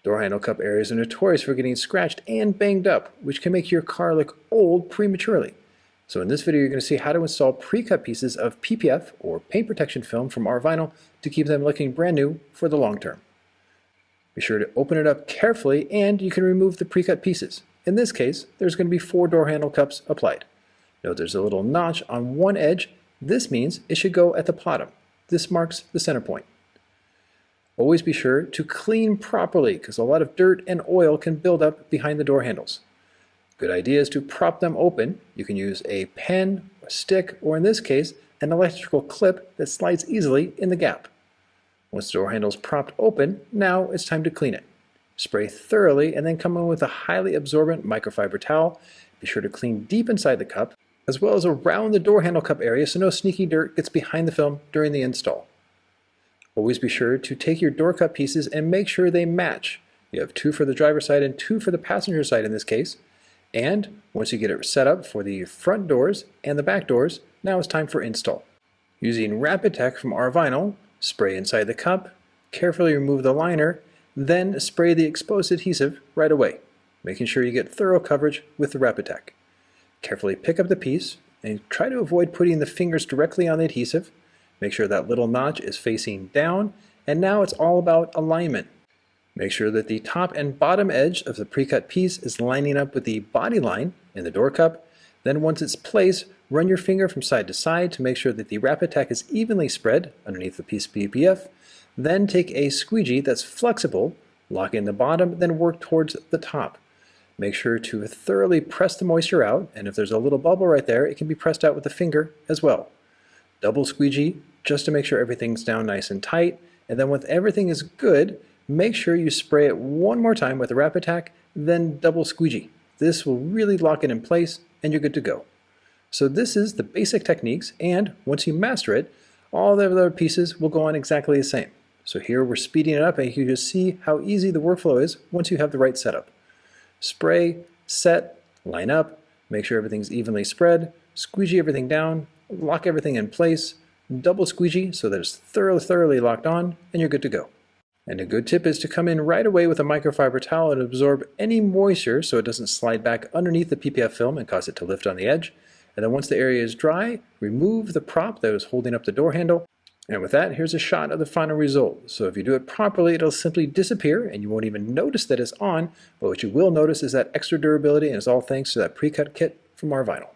Door handle cup areas are notorious for getting scratched and banged up, which can make your car look old prematurely. So in this video you're going to see how to install pre-cut pieces of PPF or paint protection film from Rvinyl to keep them looking brand new for the long term. Be sure to open it up carefully and you can remove the pre-cut pieces. In this case, there's going to be 4 door handle cups applied. Note there's a little notch on one edge. This means it should go at the bottom. This marks the center point. Always be sure to clean properly because a lot of dirt and oil can build up behind the door handles. Good idea is to prop them open. You can use a pen, a stick, or in this case, an electrical clip that slides easily in the gap. Once the door handle is propped open, now it's time to clean it. Spray thoroughly and then come in with a highly absorbent microfiber towel. Be sure to clean deep inside the cup, as well as around the door handle cup area so no sneaky dirt gets behind the film during the install. Always be sure to take your door cut pieces and make sure they match. You have 2 for the driver's side and 2 for the passenger side in this case. And once you get it set up for the front doors and the back doors, now it's time for install. Using Rapid Tech from Rvinyl, spray inside the cup, carefully remove the liner, then spray the exposed adhesive right away, making sure you get thorough coverage with the Rapid Tech. Carefully pick up the piece and try to avoid putting the fingers directly on the adhesive. Make sure that little notch is facing down, and now it's all about alignment. Make sure that the top and bottom edge of the pre-cut piece is lining up with the body line in the door cup. Then once it's placed, run your finger from side to side to make sure that the Rapid Tech is evenly spread underneath the piece of PPF. Then take a squeegee that's flexible, lock in the bottom, then work towards the top. Make sure to thoroughly press the moisture out, and if there's a little bubble right there, it can be pressed out with the finger as well. Double squeegee just to make sure everything's down nice and tight, and then when everything is good, make sure you spray it one more time with the Rapid Tech, then double squeegee. This will really lock it in place and you're good to go. So this is the basic techniques, and once you master it, all the other pieces will go on exactly the same. So here we're speeding it up and you can just see how easy the workflow is once you have the right setup. Spray, set, line up, make sure everything's evenly spread, squeegee everything down, lock everything in place, double squeegee so that it's thoroughly locked on, and you're good to go. And a good tip is to come in right away with a microfiber towel and absorb any moisture so it doesn't slide back underneath the PPF film and cause it to lift on the edge. And then once the area is dry, remove the prop that was holding up the door handle. And with that, here's a shot of the final result. So if you do it properly, it'll simply disappear and you won't even notice that it's on, but what you will notice is that extra durability, and it's all thanks to that pre-cut kit from Rvinyl.